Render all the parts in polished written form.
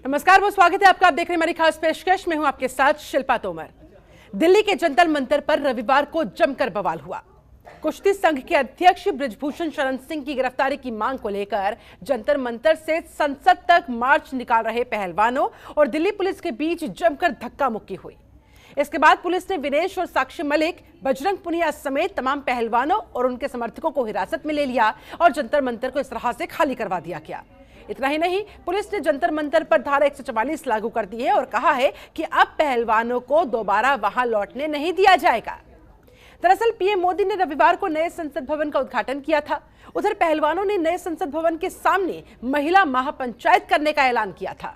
नमस्कार, बहुत स्वागत है आपका। आप देख रहे हैं हमारी खास पेशकश। मैं हूं आपके साथ शिल्पा तोमर। दिल्ली के जंतर मंतर पर रविवार को जमकर बवाल हुआ। कुश्ती संघ के अध्यक्ष बृजभूषण शरण सिंह की गिरफ्तारी की मांग को लेकर जंतर मंतर से संसद तक मार्च निकाल रहे पहलवानों और दिल्ली पुलिस के बीच जमकर धक्का मुक्की हुई। इसके बाद पुलिस ने विनेश और साक्षी मलिक, बजरंग पुनिया समेत तमाम पहलवानों और उनके समर्थकों को हिरासत में ले लिया और जंतर मंतर को इस तरह से खाली करवा दिया गया। इतना ही नहीं, पुलिस ने जंतर मंतर पर धारा 144 लागू कर दी है और कहा है कि अब पहलवानों को दोबारा वहां लौटने नहीं दिया जाएगा। दरअसल पीएम मोदी ने रविवार को नए संसद भवन का उद्घाटन किया था। उधर पहलवानों ने नए संसद भवन के सामने महिला महापंचायत करने का ऐलान किया था।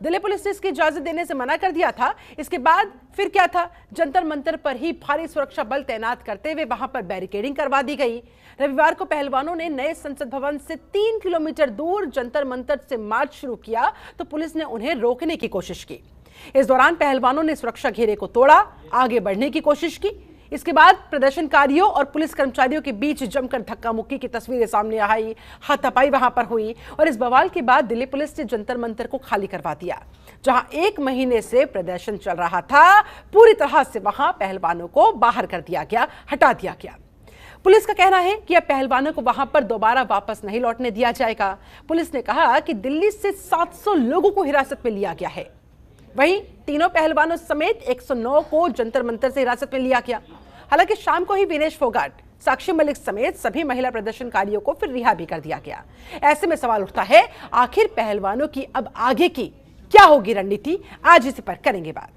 दिल्ली पुलिस ने इसकी इजाजत देने से मना कर दिया था। इसके बाद फिर क्या था, जंतर मंतर पर ही भारी सुरक्षा बल तैनात करते हुए वहां पर बैरिकेडिंग करवा दी गई। रविवार को पहलवानों ने नए संसद भवन से 3 किलोमीटर दूर जंतर मंतर से मार्च शुरू किया तो पुलिस ने उन्हें रोकने की कोशिश की। इस दौरान पहलवानों ने सुरक्षा घेरे को तोड़ा, आगे बढ़ने की कोशिश की। इसके बाद प्रदर्शनकारियों और पुलिस कर्मचारियों के बीच जमकर धक्का मुक्की की तस्वीरें सामने आई। हाथापाई वहां पर हुई और इस बवाल के बाद दिल्ली पुलिस ने जंतर मंतर को खाली करवा दिया। जहां 1 महीने से प्रदर्शन चल रहा था, पूरी तरह से वहां पहलवानों को बाहर कर दिया गया, हटा दिया गया। पुलिस का कहना है कि अब पहलवानों को वहां पर दोबारा वापस नहीं लौटने दिया जाएगा। पुलिस ने कहा कि दिल्ली से 700 लोगों को हिरासत में लिया गया है। वहीं तीनों पहलवानों समेत 109 को जंतर मंतर से हिरासत में लिया गया। हालांकि शाम को ही विनेश फोगाट, साक्षी मलिक समेत सभी महिला प्रदर्शनकारियों को फिर रिहा भी कर दिया गया। ऐसे में सवाल उठता है, आखिर पहलवानों की अब आगे की क्या होगी रणनीति? आज इसी पर करेंगे बात।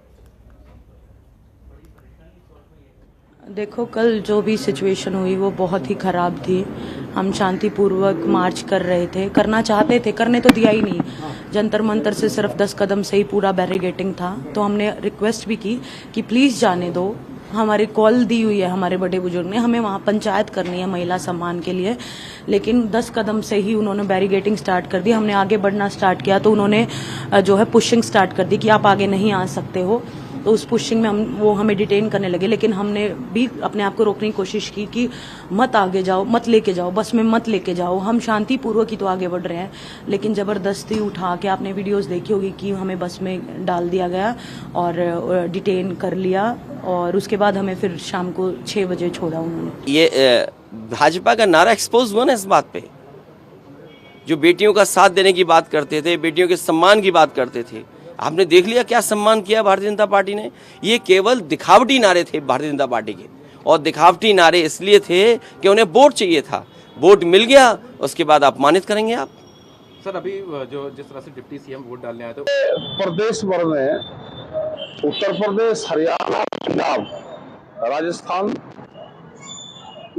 देखो, कल जो भी सिचुएशन हुई वो बहुत ही खराब थी। हम शांतिपूर्वक मार्च कर रहे थे, करना चाहते थे, करने तो दिया ही नहीं। जंतर मंतर से सिर्फ 10 कदम से ही पूरा बैरिकेडिंग था। तो हमने रिक्वेस्ट भी की कि प्लीज़ जाने दो। हमारी कॉल दी हुई है हमारे बड़े बुजुर्ग ने, हमें वहाँ पंचायत करनी है महिला सम्मान के लिए, लेकिन 10 कदम से ही उन्होंने बैरिकेडिंग स्टार्ट कर दी। हमने आगे बढ़ना स्टार्ट किया तो उन्होंने जो है पुशिंग स्टार्ट कर दी कि आप आगे नहीं आ सकते हो। तो उस पुशिंग में वो हमें डिटेन करने लगे, लेकिन हमने भी अपने आप को रोकने की कोशिश की कि मत आगे जाओ, मत लेके जाओ, बस में मत लेके जाओ। हम शांतिपूर्वक ही तो आगे बढ़ रहे हैं, लेकिन ज़बरदस्ती उठा के, आपने वीडियोस देखी होगी कि हमें बस में डाल दिया गया और डिटेन कर लिया और उसके बाद हमें फिर शाम को 6 बजे छोड़ा उन्होंने। ये भाजपा का नारा एक्सपोज हुआ ना इस बात पे। जो बेटियों का साथ देने की बात करते थे, बेटियों के सम्मान की बात करते थे, आपने देख लिया क्या सम्मान किया भारतीय जनता पार्टी ने। ये केवल दिखावटी नारे थे भारतीय जनता पार्टी के, और दिखावटी नारे इसलिए थे कि उन्हें वोट चाहिए था। वोट मिल गया, उसके बाद अपमानित करेंगे आप। सर, अभी जो जिस तरह से डिप्टी सीएम वोट डालने आए थे, प्रदेश भर में, उत्तर प्रदेश, हरियाणा, पंजाब, राजस्थान,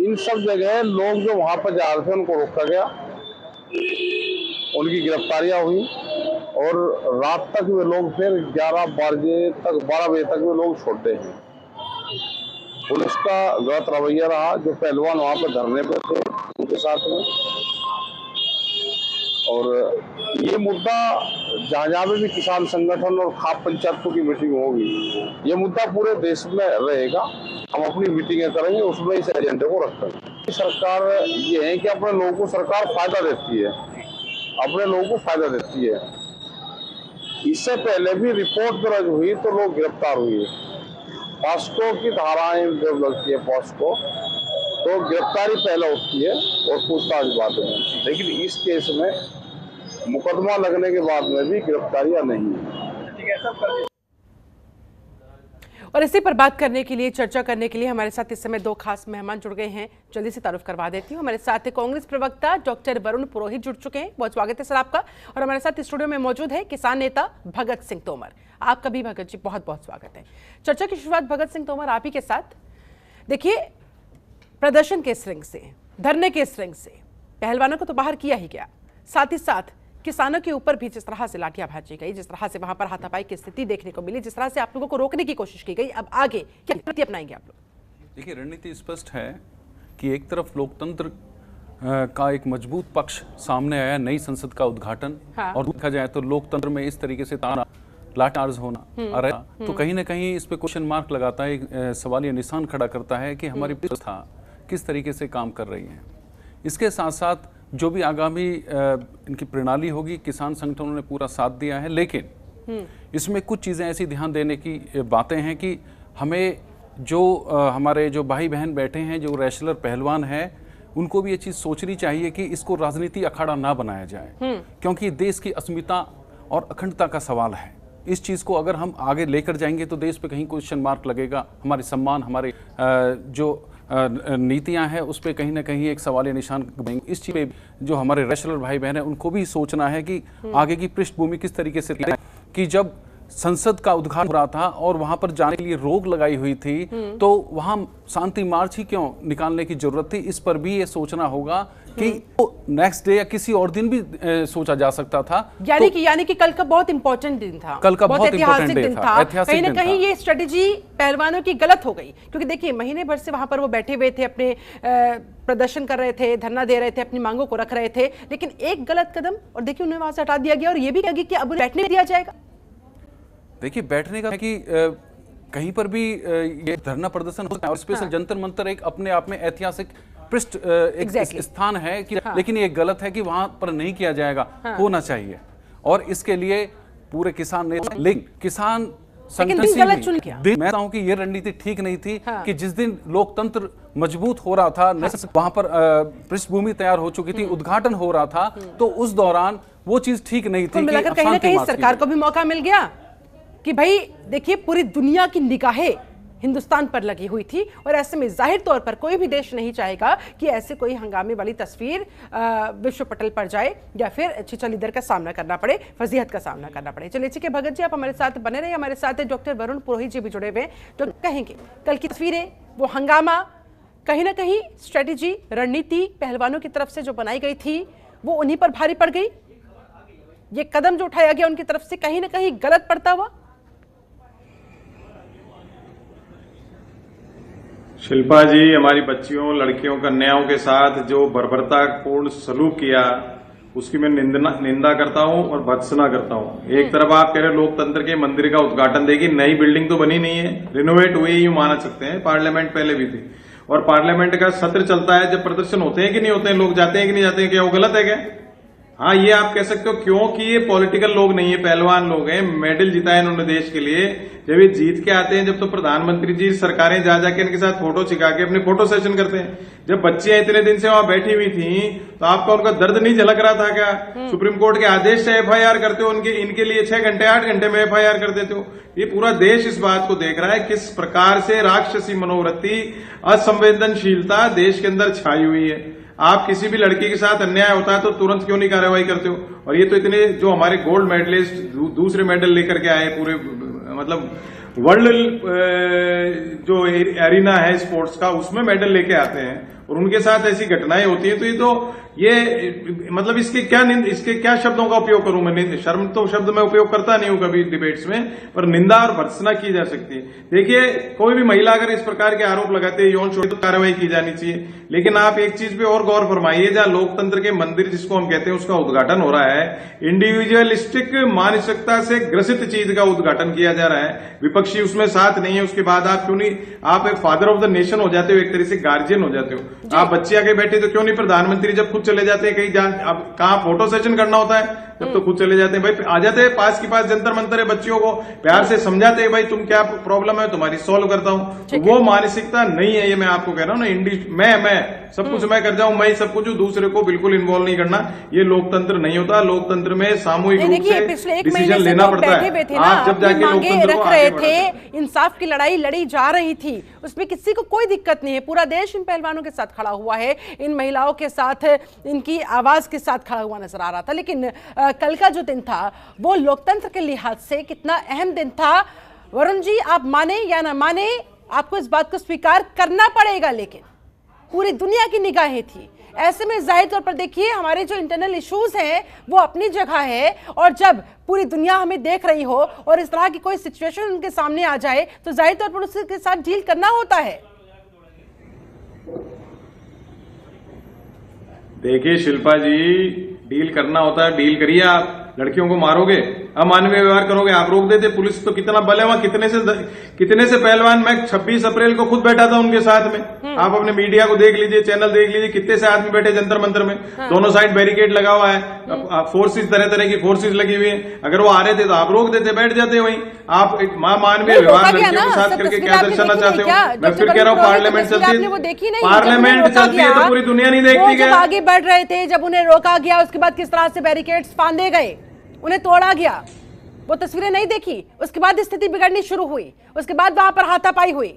इन सब जगह लोग जो वहां पर जा रहे थे उनको रोका गया, उनकी गिरफ्तारियां हुई और रात तक वे लोग फिर 12 बजे तक वे लोग छोड़ते हैं। पुलिस का गलत रवैया रहा। जो पहलवान वहां पर धरने पे थे उनके साथ में, और ये मुद्दा जहाँ भी किसान संगठन और खाप पंचायतों की मीटिंग होगी, ये मुद्दा पूरे देश में रहेगा। हम अपनी मीटिंगें करेंगे, उसमें इस एजेंडे को रखेंगे। सरकार ये है कि अपने लोगों को सरकार फायदा देती है, अपने लोगों को फायदा देती है। इससे पहले भी रिपोर्ट दर्ज हुई तो लोग गिरफ्तार हुए। पॉस्को की धाराएं जब लगती है पॉस्को, तो गिरफ्तारी पहले होती है और पूछताछ बाद में। लेकिन इस केस में मुकदमा लगने के बाद में भी गिरफ्तारियां नहीं है। और इसी पर बात करने के लिए, चर्चा करने के लिए हमारे साथ इस समय 2 खास मेहमान जुड़ गए हैं। जल्दी से तारुफ करवा देती हूँ। हमारे साथ कांग्रेस प्रवक्ता डॉक्टर वरुण पुरोहित जुड़ चुके हैं। बहुत स्वागत है सर आपका। और हमारे साथ स्टूडियो में मौजूद है किसान नेता भगत सिंह तोमर। आपका भी भगत जी बहुत बहुत स्वागत है। चर्चा की शुरुआत भगत सिंह तोमर आप ही के साथ। देखिए, प्रदर्शन के स्ट्रिंग से, धरने के स्ट्रिंग से पहलवानों को तो बाहर किया ही गया, साथ ही साथ किसानों के ऊपर भी जिस तरह से लाठियां भाजी गई, जिस तरह से वहां पर हाथापाई की स्थिति देखने को मिली, जिस तरह से आप लोगों को रोकने की कोशिश की गई, अब आगे क्या रणनीति अपनाएंगे आप लोग? देखिए, रणनीति स्पष्ट है कि एक तरफ लोकतंत्र का एक मजबूत पक्ष सामने आया, नई संसद का उद्घाटन, हाँ। और देखा जाए तो लोकतंत्र में इस तरीके से लाचार्ज होना तो कहीं ना कहीं इस पे क्वेश्चन मार्क लगाता है, सवालिया निशान खड़ा करता है कि हमारी व्यवस्था किस तरीके से काम कर रही है। इसके साथ साथ जो भी आगामी इनकी प्रणाली होगी, किसान संगठनों ने पूरा साथ दिया है, लेकिन इसमें कुछ चीज़ें ऐसी ध्यान देने की बातें हैं कि हमें जो हमारे जो भाई बहन बैठे हैं, जो रेसलर पहलवान हैं, उनको भी ये चीज़ सोचनी चाहिए कि इसको राजनीति अखाड़ा ना बनाया जाए, क्योंकि देश की अस्मिता और अखंडता का सवाल है। इस चीज़ को अगर हम आगे लेकर जाएंगे तो देश पे कहीं क्वेश्चन मार्क लगेगा, हमारे सम्मान, हमारे जो नीतियां हैं उस पर कहीं ना कहीं एक सवालिया निशान बनेंगे। इस चीज़ पे जो हमारे रेसलर भाई बहन हैं उनको भी सोचना है कि आगे की पृष्ठभूमि किस तरीके से कि जब संसद का उद्घाटन हो रहा था और वहां पर जाने के लिए रोक लगाई हुई थी, तो वहां शांति मार्च ही क्यों निकालने की जरूरत थी? इस पर भी ये सोचना होगा कि नेक्स्ट डे या किसी और दिन भी सोचा जा सकता था। यानी कि कल का बहुत इंपॉर्टेंट दिन था, कल का बहुत ऐतिहासिक दिन था। कहीं ना कहीं ये स्ट्रेटेजी पहलवानों की गलत हो गई, क्योंकि देखिए महीने भर से वहां पर वो बैठे हुए थे, अपने प्रदर्शन कर रहे थे, धरना दे रहे थे, अपनी मांगों को रख रहे थे, लेकिन एक गलत कदम और देखिए उन्हें वहां से हटा दिया गया और ये भी कहा गया कि अब बैठने दिया जाएगा। देखिए बैठने का कि कहीं पर भी ये धरना प्रदर्शन होता है और स्पेशल जंतर मंतर एक अपने आप में ऐतिहासिक पृष्ठ एक स्थान है कि लेकिन ये गलत है कि वहां पर नहीं किया जाएगा, होना चाहिए। और इसके लिए पूरे किसान किसान संगठन मैं कहूं कि ये रणनीति ठीक नहीं थी कि जिस दिन लोकतंत्र मजबूत हो रहा था, वहां पर पृष्ठभूमि तैयार हो चुकी थी, उद्घाटन हो रहा था, तो उस दौरान वो चीज ठीक नहीं थी। मिलाकर कहीं ना कहीं सरकार को भी मौका मिल गया कि भाई देखिए पूरी दुनिया की निगाहें हिंदुस्तान पर लगी हुई थी और ऐसे में जाहिर तौर पर कोई भी देश नहीं चाहेगा कि ऐसे कोई हंगामे वाली तस्वीर विश्व पटल पर जाए या फिर चिचा लीडर का सामना करना पड़े, फजीहत का सामना करना पड़े। चलिए ठीक है भगत जी, आप हमारे साथ बने रहे। हमारे साथ डॉक्टर वरुण पुरोहित जी भी जुड़े हुए, जो कहेंगे कल की तस्वीरें, वो हंगामा, कहीं ना कहीं स्ट्रेटेजी, रणनीति पहलवानों की तरफ से जो बनाई गई थी वो उन्हीं पर भारी पड़ गई। ये कदम जो उठाया गया उनकी तरफ से कहीं ना कहीं गलत पड़ता हुआ। शिल्पा जी, हमारी बच्चियों, लड़कियों, कन्याओं के साथ जो बर्बरतापूर्ण सलूक किया उसकी मैं निंदा करता हूं और भर्त्सना करता हूं। एक तरफ आप कह रहे लोकतंत्र के मंदिर का उद्घाटन, देखिए नई बिल्डिंग तो बनी नहीं है, रिनोवेट हुई यूं माना सकते हैं, पार्लियामेंट पहले भी थी और पार्लियामेंट का सत्र चलता है, जब प्रदर्शन होते हैं कि नहीं होते हैं, लोग जाते हैं कि नहीं जाते हैं, क्या वो गलत है क्या? हाँ, ये आप कह सकते हो क्योंकि ये पॉलिटिकल लोग नहीं है, पहलवान लोग हैं, मेडल जीता है इन्होंने देश के लिए। जब ये जीत के आते हैं, जब तो प्रधानमंत्री जी सरकारें जा जाके इनके साथ फोटो छिका के अपने फोटो सेशन करते हैं। जब बच्चियां इतने दिन से वहां बैठी हुई थी तो आपका उनका दर्द नहीं झलक रहा था क्या? सुप्रीम कोर्ट के आदेश से एफआईआर करते हो इनके लिए 6 घंटे 8 घंटे में एफआईआर कर देते हो। ये पूरा देश इस बात को देख रहा है किस प्रकार से राक्षसी मनोवृत्ति, असंवेदनशीलता देश के अंदर छाई हुई है। आप किसी भी लड़की के साथ अन्याय होता है तो तुरंत क्यों नहीं कार्रवाई करते हो? और ये तो इतने जो हमारे गोल्ड मेडलिस्ट दूसरे मेडल लेकर के आए पूरे मतलब वर्ल्ड जो एरिना है स्पोर्ट्स का, उसमें मेडल लेके आते हैं और उनके साथ ऐसी घटनाएं होती है, तो ये मतलब इसके क्या शब्दों का उपयोग करूं मैं? शर्म तो शब्द मैं उपयोग करता नहीं हूं कभी डिबेट्स में, पर निंदा और भर्त्सना की जा सकती है। देखिए कोई भी महिला अगर इस प्रकार के आरोप लगाते हैं यौन शोषण, तो कार्रवाई की जानी चाहिए। लेकिन आप एक चीज पे और गौर फरमाइए, जहां लोकतंत्र के मंदिर जिसको हम कहते हैं उसका उद्घाटन हो रहा है, इंडिविजुअलिस्टिक मानसिकता से ग्रसित चीज का उद्घाटन किया जा रहा है, विपक्षी उसमें साथ नहीं है, उसके बाद आप क्यों नहीं, आप एक फादर ऑफ द नेशन हो जाते हो, एक तरह से गार्जियन हो जाते हो। आप बच्चे आके बैठे तो क्यों नहीं प्रधानमंत्री जब खुद चले जाते हैं कहीं अब कहाँ फोटो सेशन करना होता है जब तो खुद चले जाते हैं, भाई आ जाते हैं पास के पास जंतर मंतर है, बच्चियों को प्यार से समझाते हैं भाई तुम क्या प्रॉब्लम है तुम्हारी सॉल्व करता हूं। वो मानसिकता नहीं है, ये मैं आपको कह रहा हूं ना। मैं सब कुछ मैं कर जाऊं, मैं सब कुछ दूसरे को बिल्कुल इन्वॉल्व नहीं करना, ये लोकतंत्र नहीं होता। लोकतंत्र में सामूहिक रूप से डिसीजन लेना पड़ता है। आप जब जाके लोकतंत्र को आगे बढ़ाते हैं, इंसाफ की लड़ाई लड़ी जा रही थी, उसमें किसी को कोई दिक्कत नहीं है। पूरा देश इन पहलवानों के साथ खड़ा हुआ है, इन महिलाओं के साथ, इनकी आवाज के साथ खड़ा हुआ नजर आ रहा था। लेकिन कल का जो दिन था वो लोकतंत्र के लिहाज से कितना अहम दिन था, वरुण जी आप माने या ना माने, आपको इस बात को स्वीकार करना पड़ेगा। लेकिन पूरी दुनिया की निगाहें थी, ऐसे में जाहिर तौर पर देखिए हमारे जो इंटरनल इश्यूज हैं वो अपनी जगह है, और जब पूरी दुनिया हमें देख रही हो और इस तरह की कोई सिचुएशन उनके सामने आ जाए तो जाहिर तौर पर उसके साथ डील करना होता है। देखिए शिल्पा जी, डील करना होता है, डील करिए। आप लड़कियों को मारोगे? अमानवीय व्यवहार करोगे, आप रोक देते। पुलिस तो कितना बल है वहां, कितने से पहलवान, मैं 26 अप्रैल को खुद बैठा था उनके साथ में। आप अपने मीडिया को देख लीजिए, चैनल देख लीजिए, कितने से आदमी बैठे जंतर मंतर में। दोनों साइड बैरिकेड लगा हुआ है, फोर्सेज तरह तरह की फोर्सेज लगी हुई है। अगर वो आ रहे थे तो आप रोक देते, बैठ जाते वहीं। आप एक मानवीय व्यवहार लड़कियों के साथ करके क्या दर्शाना चाहते हो? मैं फिर कह रहा हूँ पार्लियामेंट चलती है, पार्लियामेंट चलती है तो पूरी दुनिया नहीं देखती क्या? जब आगे बढ़ रहे थे, जब उन्हें रोका गया, उसके बाद किस तरह से बैरिकेड्स फांदे गए, उन्हें तोड़ा गया, वो तस्वीरें नहीं देखी। उसके बाद स्थिति बिगड़नी शुरू हुई, उसके बाद वहां पर हाथापाई हुई।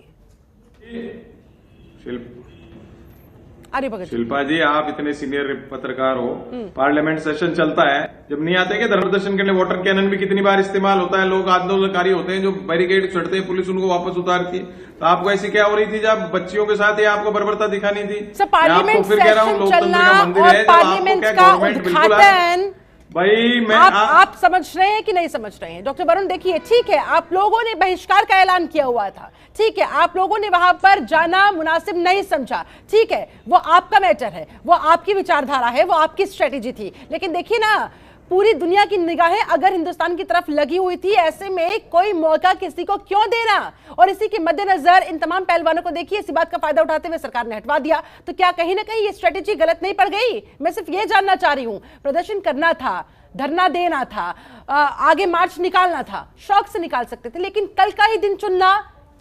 शिल्पा जी, आप इतने सीनियर पत्रकार हो, पार्लियामेंट सेशन चलता है, जब नहीं आते कि धरना प्रदर्शन करने वाटर कैनन भी कितनी बार इस्तेमाल होता है, लोग आंदोलनकारी होते हैं जो बैरिकेड चढ़ते हैं, पुलिस उनको वापस उतारती है। तो आपको ऐसी क्या हो रही थी जब बच्चियों के साथ ही आपको बर्बरता दिखानी थी? पार्लियामेंट सेशन चलना और पार्लियामेंट का उद्घाटन, भाई मैं आप समझ रहे हैं कि नहीं समझ रहे हैं? डॉक्टर वरुण, देखिए, ठीक है, आप लोगों ने बहिष्कार का ऐलान किया हुआ था, ठीक है, आप लोगों ने वहां पर जाना मुनासिब नहीं समझा, ठीक है, वो आपका मैटर है, वो आपकी विचारधारा है, वो आपकी स्ट्रेटेजी थी। लेकिन देखिए ना, पूरी दुनिया की निगाहें अगर हिंदुस्तान की तरफ लगी हुई थी, ऐसे में कोई मौका किसी को क्यों देना? और इसी के मद्देनजर इन तमाम पहलवानों को देखिए इसी बात का फायदा उठाते हुए सरकार ने हटवा दिया। तो क्या कहीं ना कहीं ये स्ट्रेटेजी गलत नहीं पड़ गई? मैं सिर्फ ये जानना चाह रही हूं। प्रदर्शन करना था, धरना देना था, आगे मार्च निकालना था, शौक से निकाल सकते थे, लेकिन कल का ही दिन चुनना,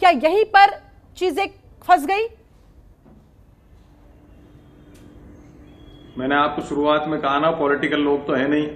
क्या यहीं पर चीजें फंस गई? मैंने आपको शुरुआत में कहा ना, पॉलिटिकल लोग तो है नहीं,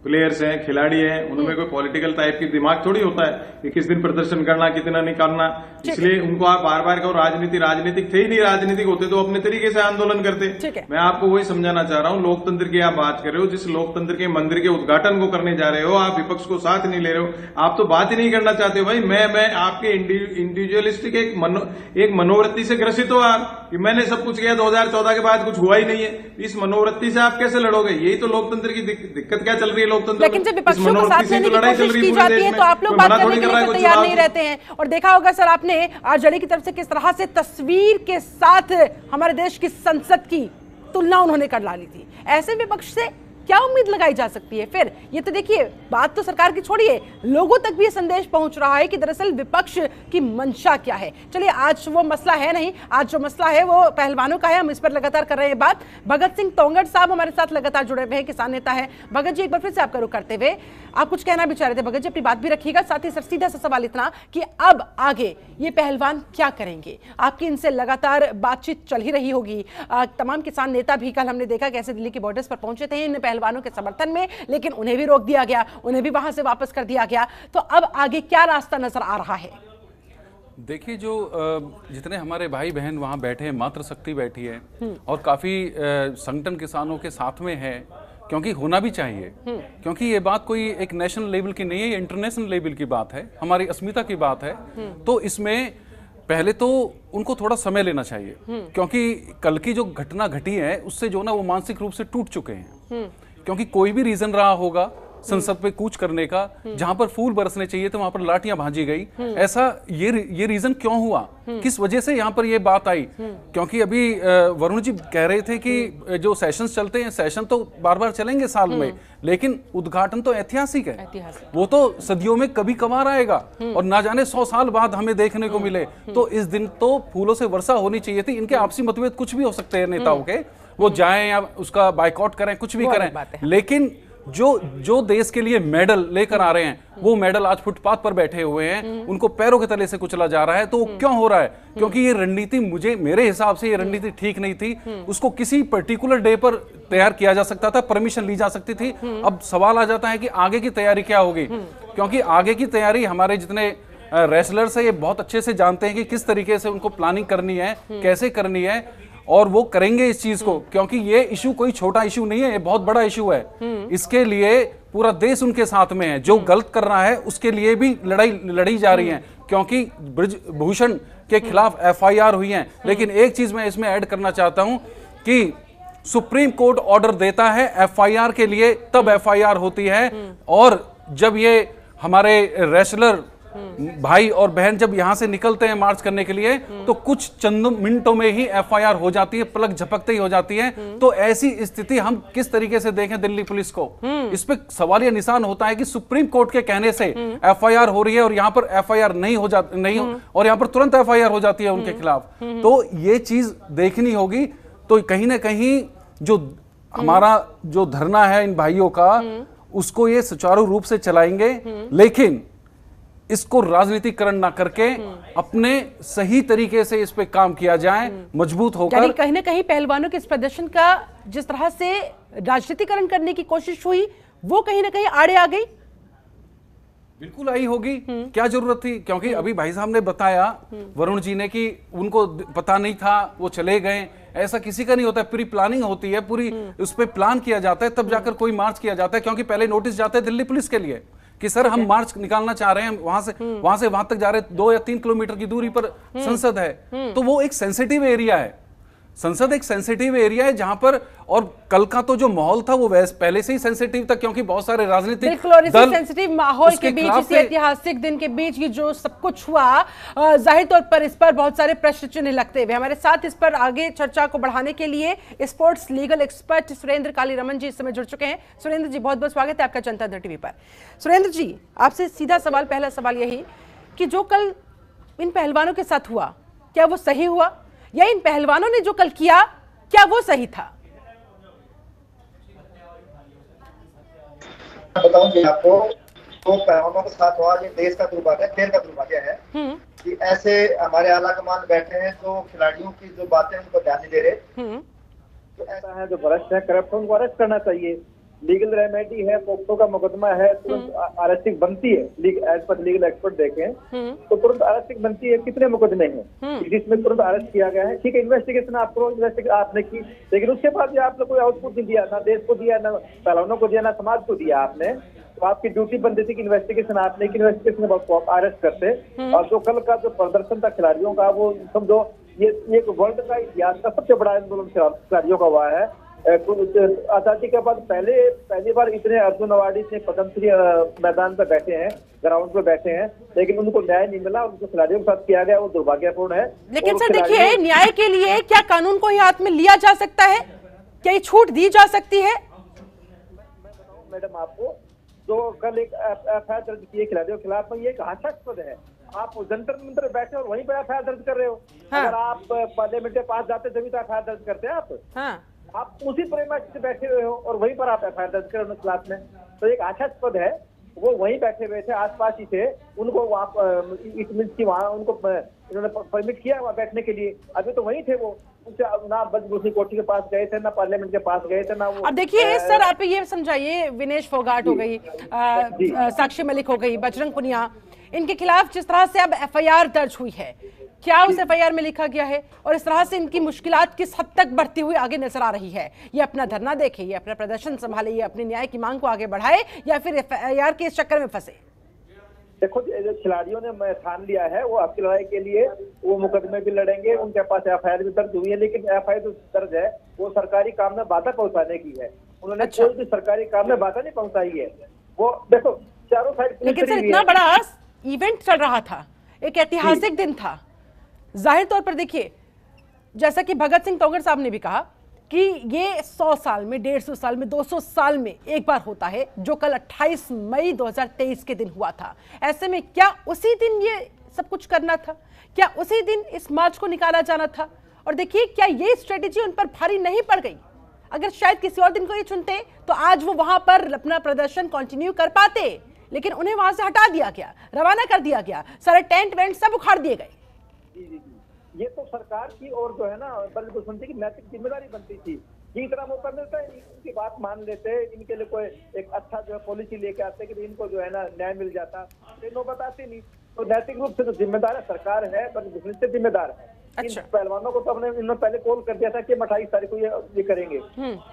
प्लेयर्स हैं, खिलाड़ी हैं, उनमें कोई पॉलिटिकल टाइप की दिमाग थोड़ी होता है कि किस दिन प्रदर्शन करना, कितना नहीं करना। इसलिए उनको आप बार बार कहो राजनीतिक थे ही नहीं, राजनीतिक होते तो अपने तरीके से आंदोलन करते। मैं आपको वही समझाना चाह रहा हूँ, लोकतंत्र की आप बात कर रहे हो, जिस लोकतंत्र के मंदिर के उद्घाटन को करने जा रहे हो, आप विपक्ष को साथ नहीं ले रहे हो, आप तो बात ही नहीं करना चाहते हो। भाई मैं आपके इंडिविजुअलिस्टिक एक मनोवृत्ति से ग्रसित हो आप, कि मैंने सब कुछ किया, 2014 के बाद कुछ हुआ ही नहीं है। इस मनोवृत्ति से आप कैसे लड़ोगे? यही तो लोकतंत्र की दिक्कत क्या चल रही है लोकतंत्र। लेकिन जब विपक्षों को साथ लेने की कोशिश की जाती है तो आप लोग बात करने के लिए तैयार नहीं रहते हैं। और देखा होगा सर आपने आरजेडी की तरफ से किस तरह से तस्वीर के साथ हमारे देश की संसद की तुलना उन्होंने कर डाली थी। ऐसे विपक्ष से क्या उम्मीद लगाई जा सकती है? फिर ये तो देखिए, बात तो सरकार की छोड़िए, लोगों तक भी ये संदेश पहुंच रहा है कि दरअसल विपक्ष की मंशा क्या है। चलिए, आज वो मसला है नहीं, आज जो मसला है वो पहलवानों का है, हम इस पर लगातार कर रहे हैं बात। भगत सिंह तोंगड़ साहब हमारे साथ लगातार जुड़े हुए हैं, किसान नेता है। भगत जी, एक बार फिर से आपका रुख करते हुए, आप कुछ कहना भी चाह रहे थे भगत जी, अपनी बात भी रखिएगा। साथ ही सर, सीधा सा सवाल इतना कि अब आगे ये पहलवान क्या करेंगे? आपकी इनसे लगातार बातचीत चल ही रही होगी। तमाम किसान नेता भी कल हमने देखा कैसे दिल्ली के बॉर्डर्स पर पहुंचे थे इन पहलवानों के समर्थन में, लेकिन उन्हें भी रोक दिया गया, उन्हें भी वहां से वापस कर दिया गया। तो अब आगे क्या रास्ता नजर आ रहा है? देखिए, जो जितने हमारे भाई बहन वहां बैठे हैं, मातृशक्ति बैठी है और काफी संगठन किसानों के साथ में है, क्योंकि होना भी चाहिए, क्योंकि ये बात कोई एक नेशनल लेवल की नहीं है, ये इंटरनेशनल लेवल की बात है, हमारी अस्मिता की बात है। तो इसमें पहले तो उनको थोड़ा समय लेना चाहिए, क्योंकि कल की जो घटना घटी है उससे जो ना वो मानसिक रूप से टूट चुके हैं। क्योंकि कोई भी रीजन रहा होगा संसद पे कूच करने का, जहां पर फूल बरसने चाहिए तो वहां पर लाठियां भांजी गई। ऐसा ये रीजन क्यों हुआ, किस वजह से यहां पर ये बात आई? क्योंकि अभी वरुण जी कह रहे थे कि जो सेशंस चलते हैं, सेशन तो बार बार चलेंगे साल में, लेकिन उद्घाटन तो ऐतिहासिक है, वो तो सदियों में कभी कभार आएगा और ना जाने 100 साल बाद हमें देखने को मिले। तो इस दिन तो फूलों से वर्षा होनी चाहिए थी। इनके आपसी मतभेद कुछ भी हो सकते हैं नेताओं के, वो जाएं या उसका बाइकआउट करें, कुछ भी करें, लेकिन जो देश के लिए मेडल लेकर आ रहे हैं, वो मेडल आज फुटपाथ पर बैठे हुए हैं, उनको पैरों के तले से कुचला जा रहा है। तो वो क्यों हो रहा है? क्योंकि ये रणनीति, मेरे हिसाब से ये रणनीति ठीक नहीं थी। उसको किसी पर्टिकुलर डे पर तैयार किया जा सकता था, परमिशन ली जा सकती थी। अब सवाल आ जाता है कि आगे की तैयारी क्या होगी, क्योंकि आगे की तैयारी हमारे जितने रेसलर्स है ये बहुत अच्छे से जानते हैं कि किस तरीके से उनको प्लानिंग करनी है, कैसे करनी है, और वो करेंगे इस चीज को, क्योंकि ये इशू कोई छोटा इशू नहीं है, ये बहुत बड़ा इशू है। इसके लिए पूरा देश उनके साथ में है। जो गलत कर रहा है उसके लिए भी लड़ी जा रही है, क्योंकि ब्रजभूषण के खिलाफ FIR हुई है। लेकिन एक चीज मैं इसमें ऐड करना चाहता हूं कि सुप्रीम कोर्ट ऑर्डर देता है FIR के लिए, तब FIR होती है। और जब ये हमारे रेसलर भाई और बहन जब यहां से निकलते हैं मार्च करने के लिए तो कुछ चंद मिनटों में ही एफआईआर हो जाती है, पलक झपकते ही हो जाती है। तो ऐसी स्थिति हम किस तरीके से देखें दिल्ली पुलिस को? इस पे सवालिया निशान होता है कि सुप्रीम कोर्ट के कहने से एफआईआर हो रही है और यहां पर एफआईआर नहीं हो जाती, और यहां पर तुरंत एफआईआर हो जाती है उनके खिलाफ। तो ये चीज देखनी होगी। तो कहीं ना कहीं जो हमारा जो धरना है इन भाइयों का, उसको ये सुचारू रूप से चलाएंगे, लेकिन इसको राजनीतिकरण ना करके अपने सही तरीके से इस पे काम किया जाए, मजबूत होकर। कहीं ना कहीं पहलवानों के इस प्रदर्शन का जिस तरह से राजनीतिकरण करने की कोशिश हुई, वो कहीं ना कहीं आड़े आ गई। बिल्कुल आई होगी, क्या जरूरत थी? क्योंकि अभी भाई साहब ने बताया, वरुण जी ने, कि उनको पता नहीं था, वो चले गए। ऐसा किसी का नहीं होता है, पूरी प्लानिंग होती है, पूरी उस पर प्लान किया जाता है, तब जाकर कोई मार्च किया जाता है। क्योंकि पहले नोटिस जाते हैं दिल्ली पुलिस के लिए कि सर हम मार्च निकालना चाह रहे हैं, वहां से वहां तक जा रहे हैं, 2 या 3 किलोमीटर की दूरी पर संसद है। तो वो एक सेंसिटिव एरिया है, संसद एक सेंसिटिव एरिया है जहां पर, और कल का तो जो माहौल था वो पहले से ही सेंसिटिव था, क्योंकि बहुत सारे राजनीतिक दल सेंसिटिव माहौल के बीच, इसी ऐतिहासिक दिन के बीच ये जो सब कुछ हुआ, जाहिर तौर पर इस पर बहुत सारे प्रश्न चिन्ह लगते हुए हमारे साथ इस पर आगे चर्चा को बढ़ाने के लिए sports legal expert Surender Kaliraman ji इस समय जुड़ चुके हैं। सुरेंद्र जी, बहुत बहुत स्वागत है आपका जनता दल टीवी पर। सुरेंद्र जी, आपसे सीधा सवाल, पहला सवाल यही कि जो कल इन पहलवानों के साथ हुआ, क्या वो सही हुआ, या इन पहलवानों ने जो कल किया क्या वो सही था? बताऊंगी आपको, तो पहलवानों के साथ हुआ, ये देश का दुर्भाग्य है, खेल का दुर्भाग्य है कि ऐसे हमारे आला कमान बैठे हैं जो खिलाड़ियों की जो बातें उनको ध्यान नहीं दे रहे। तो ऐसा है जो भ्रष्ट है, करप्ट, उनको अरेस्ट करना चाहिए। लीगल रेमेडी है, पोक्सो का मुकदमा है, तुरंत अरेस्टिंग बनती है। एज पर लीगल एक्सपर्ट देखें तो तुरंत अरेस्टिंग बनती है। कितने मुकदमे हैं जिसमें तुरंत अरेस्ट किया गया है? ठीक है, इन्वेस्टिगेशन आपने की, लेकिन उसके बाद भी आपने कोई आउटपुट नहीं दिया, ना देश को दिया, ना पहलवानों को दिया, ना समाज को दिया आपने। तो आपकी ड्यूटी बनती थी कि इन्वेस्टिगेशन आपने की, इन्वेस्टिगेशन अरेस्ट करते। और जो कल का जो प्रदर्शन था खिलाड़ियों का, वो समझो ये एक वर्ल्ड का इतिहास का सबसे बड़ा आंदोलन खिलाड़ियों का हुआ है। आजादी के बाद पहली बार इतने अर्जुन अवार्डी से पद्मश्री मैदान पे बैठे हैं, ग्राउंड पे बैठे हैं, लेकिन उनको न्याय नहीं मिला। उनको खिलाड़ियों के साथ किया गया वो दुर्भाग्यपूर्ण है। लेकिन सर देखिए, न्याय के लिए क्या कानून को ही हाथ में लिया जा सकता है? क्या ये छूट दी जा सकती है? मैं बताऊं मैडम आपको, जो कल एक एफआईआर दर्ज की है खिलाड़ियों के खिलाफ, ये एक हास्यास्पद है। आप जंतर मंतर बैठे और वहीं पर एफआईआर दर्ज कर रहे हो। अगर आप पार्लियामेंट के पास जाते तभी तो एफआईआर दर्ज करते हैं आप। आप उसी प्रेमाइस से बैठे हुए हो और वहीं पर आप एफआईआर दर्ज करें उनके खिलाफ में। तो एक हास्यास्पद है, वो वहीं बैठे हुए थे, आसपास ही थे, उनको इट मींस की वहाँ उनको इन्होंने परमिट किया वहाँ बैठने के लिए। अभी तो वहीं थे वो, ना बजबूसी कोर्ट के पास गए थे, ना पार्लियामेंट के पास गए थे, ना वो। अब देखिए सर, आप ये समझाइए, विनेश फोगाट हो गई, साक्षी मलिक हो गई, बजरंग पुनिया, इनके खिलाफ जिस तरह से अब एफआईआर दर्ज हुई है, क्या उस एफआईआर में लिखा गया है और इस तरह से इनकी मुश्किलात किस हद तक बढ़ती हुई आगे नजर आ रही है? ये अपना धरना देखे, ये अपना प्रदर्शन संभाले, ये अपनी न्याय की मांग को आगे बढ़ाए, या फिर एफआईआर के इस चक्कर में फंसे? देखो, जो खिलाड़ियों ने ठान लिया है वो आपकी लड़ाई के लिए वो मुकदमे भी लड़ेंगे, उनके पास एफआईआर भी दर्ज हुई है, लेकिन एफआईआर जो दर्ज है वो सरकारी काम में बाधा पहुंचाने की है। उन्होंने कोई भी सरकारी काम में बाधा नहीं पहुंचाई है। वो देखो चारों साइड। लेकिन सर, इतना बड़ा इवेंट चल रहा था, एक ऐतिहासिक दिन था, जाहिर तौर पर देखिए, जैसा कि भगत सिंह तोमर साहब ने भी कहा कि ये 100 साल में, 150 साल में, 200 साल में एक बार होता है, जो कल 28 मई 2023 के दिन हुआ था। ऐसे में क्या उसी दिन ये सब कुछ करना था? क्या उसी दिन इस मार्च को निकाला जाना था? और देखिए, क्या ये स्ट्रेटेजी उन पर भारी नहीं पड़ गई? अगर शायद किसी और दिन को ये चुनते तो आज वो वहां पर अपना प्रदर्शन कंटिन्यू कर पाते, लेकिन उन्हें वहां से हटा दिया गया, रवाना कर दिया गया, सारे टेंट वेंट सब उखाड़ दिए गए। ये तो सरकार की और जो है ना बल्कि की नैतिक जिम्मेदारी बनती थी। जिस तरह मौका मिलता है इनकी बात मान लेते, इनके लिए कोई एक अच्छा जो है पॉलिसी लेके आते कि इनको जो है ना न्याय मिल जाता, तो बताते नहीं। तो नैतिक रूप से तो जिम्मेदार है सरकार है, पर बिजनेस से जिम्मेदार है। अच्छा। इन पहलवानों को तो हमने इन्होंने पहले कॉल कर दिया था कि 28 तारीख को ये करेंगे,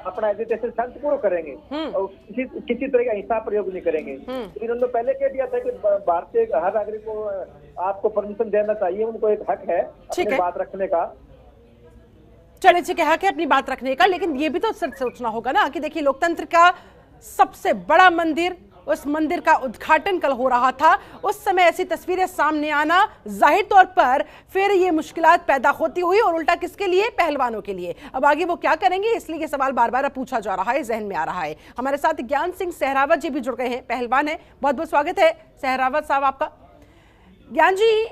अपना एजिटेशन शांतिपूर्वक करेंगे और किसी तरह का हिंसा प्रयोग नहीं करेंगे। तो इन्होंने पहले कह दिया था कि भारतीय हर नागरिक को आपको परमिशन देना चाहिए, उनको एक हक है अपनी बात रखने का। चलिए, ठीक है, हक है अपनी बात रखने का, लेकिन ये भी तो सोचना होगा ना कि देखिए, लोकतंत्र का सबसे बड़ा मंदिर उस मंदिर का उद्घाटन कल हो रहा था, उस समय ऐसी तस्वीरें सामने आना जाहिर तौर पर फिर ये मुश्किलात पैदा होती हुई, और उल्टा किसके लिए? पहलवानों के लिए। अब आगे वो क्या करेंगे, इसलिए ये सवाल बार बार पूछा जा रहा है, जहन में आ रहा है। हमारे साथ ज्ञान सिंह सहरावत जी भी जुड़ गए हैं, पहलवान है। बहुत बहुत स्वागत है सहरावत साहब आपका। ज्ञान जी,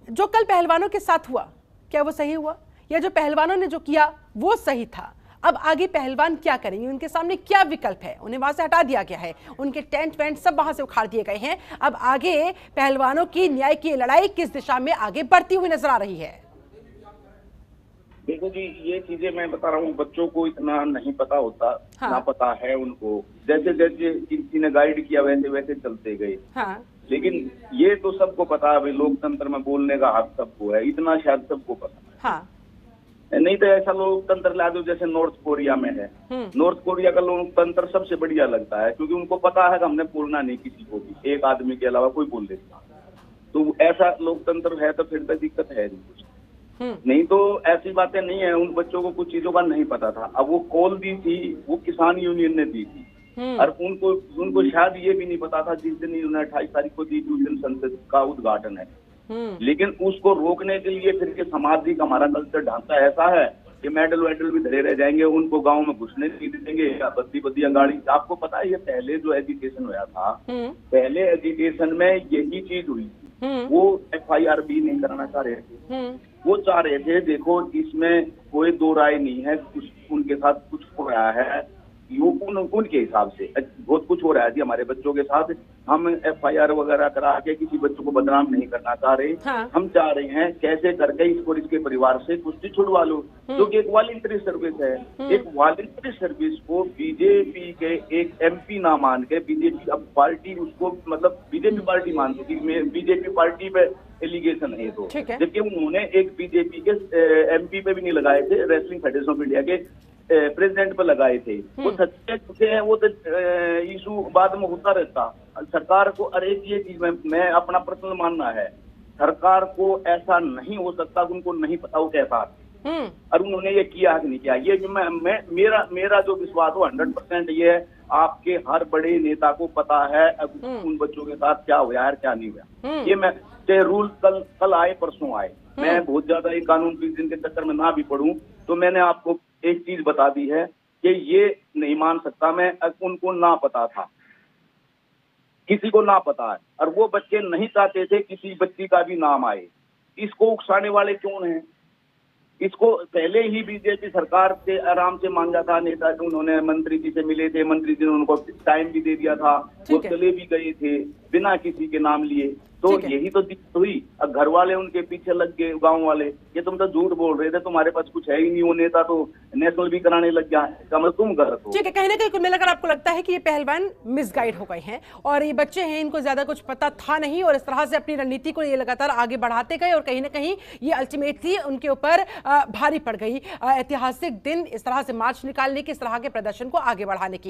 जो कल पहलवानों के साथ हुआ, क्या वो सही हुआ, या जो पहलवानों ने जो किया वो सही था? अब आगे पहलवान क्या करेंगे, उनके सामने क्या विकल्प है? उन्हें वहां से हटा दिया गया है, उनके टेंट वेंट सब वहां से उखाड़ दिए गए हैं। अब आगे पहलवानों की न्याय की लड़ाई किस दिशा में आगे बढ़ती हुई नजर आ रही है? देखो जी, ये चीजें मैं बता रहा हूँ, बच्चों को इतना नहीं पता होता। हाँ। ना पता है उनको, जैसे जैसे किसी ने गाइड किया वैसे वैसे चलते गए। हाँ। लेकिन ये तो सबको पता है भाई, लोकतंत्र में बोलने का हक सबको है, इतना शायद सबको पता है। हाँ। नहीं तो ऐसा लोकतंत्र ला दो जैसे नॉर्थ कोरिया में है। नॉर्थ कोरिया का लोकतंत्र सबसे बढ़िया लगता है, क्योंकि उनको पता है कि हमने बोलना नहीं किसी को भी, एक आदमी के अलावा कोई बोल लेता। तो ऐसा लोकतंत्र है तो फिर तो दिक्कत है नहीं कुछ। नहीं तो ऐसी बातें नहीं है, उन बच्चों को कुछ चीजों का नहीं पता था। अब वो कॉल दी थी, वो किसान यूनियन ने दी थी, और उनको शायद ये भी नहीं पता था जिस दिन उन्होंने 28 तारीख को दी, उस दिन संसद का उद्घाटन है। लेकिन उसको रोकने के लिए फिर के समाधि का हमारा कल्चर ढांचा ऐसा है कि मेडल वेडल भी धरे रह जाएंगे, उनको गांव में घुसने नहीं देंगे, बद्दी बद्दियां गाड़ी। आपको पता है ये पहले जो एजुकेशन हुआ था, पहले एजुकेशन में यही चीज हुई थी। वो FIR भी नहीं कराना चाह रहे थे, वो चाह रहे थे देखो इसमें कोई दो राय नहीं है, कुछ उनके साथ कुछ हो रहा है, उनके हिसाब से बहुत कुछ हो रहा है जी हमारे बच्चों के साथ। हम FIR वगैरह करा के किसी बच्चों को बदनाम नहीं करना चाह रहे। हाँ। हम चाह रहे हैं कैसे करके इसको इसके परिवार से कुश्ती छुड़वा लो, जो कि एक वॉलंटरी सर्विस है। एक वॉलंटरी सर्विस को बीजेपी के एक MP ना मान के, बीजेपी अब पार्टी उसको मतलब बीजेपी पार्टी मानती थी, बीजेपी पार्टी पे एलिगेशन है तो, जबकि उन्होंने एक बीजेपी के MP पे भी नहीं लगाए थे, रेसलिंग फेडरेशन ऑफ इंडिया के प्रेसिडेंट पर लगाए थे। वो सच्चे झूठे हैं, वो तो इशू बाद में होता रहता। सरकार को, अरे ये चीज मैं अपना पर्सनल मानना है, सरकार को ऐसा नहीं हो सकता, उनको नहीं पता वो कैसा, और उन्होंने ये किया कि नहीं किया। ये मेरा जो विश्वास हो 100% ये है, आपके हर बड़े नेता को पता है अब उन बच्चों के साथ क्या हुआ है क्या नहीं हुआ। ये मैं चाहे रूल कल आए परसों आए, मैं बहुत ज्यादा ये कानून की जिनके चक्कर में ना भी पढ़ूं, तो मैंने आपको एक चीज बता दी है कि ये नहीं मान सकता मैं, उनको ना पता था, किसी को ना पता है, और वो बच्चे नहीं चाहते थे किसी बच्ची का भी नाम आए। इसको उकसाने वाले कौन हैं? इसको पहले ही बीजेपी सरकार से आराम से मांगा था, नेता उन्होंने मंत्री जी से मिले थे, मंत्री जी ने उनको टाइम भी दे दिया था, वो चले भी गए थे बिना किसी के नाम लिए। तो यही तो दिक्कत हुई। अब घर वाले उनके पीछे लग गए, गांव वाले, ये तुम तो झूठ बोल रहे थे, तुम्हारे पास कुछ है ही नहीं, वो नेता तो नेशनल भी कराने लग गया, मतलब तुम गलत हो। ठीक है, कहीं ना कहीं कुल मिलाकर आपको लगता है कि ये पहलवान मिसगाइड हो गए हैं, और ये बच्चे हैं, इनको ज्यादा कुछ पता था नहीं, और इस तरह से अपनी रणनीति को ये लगातार आगे बढ़ाते गए, और कहीं ना कहीं ये अल्टीमेटली उनके ऊपर भारी पड़ गई। ऐतिहासिक दिन इस तरह से मार्च निकालने की, इस तरह के प्रदर्शन को आगे बढ़ाने की।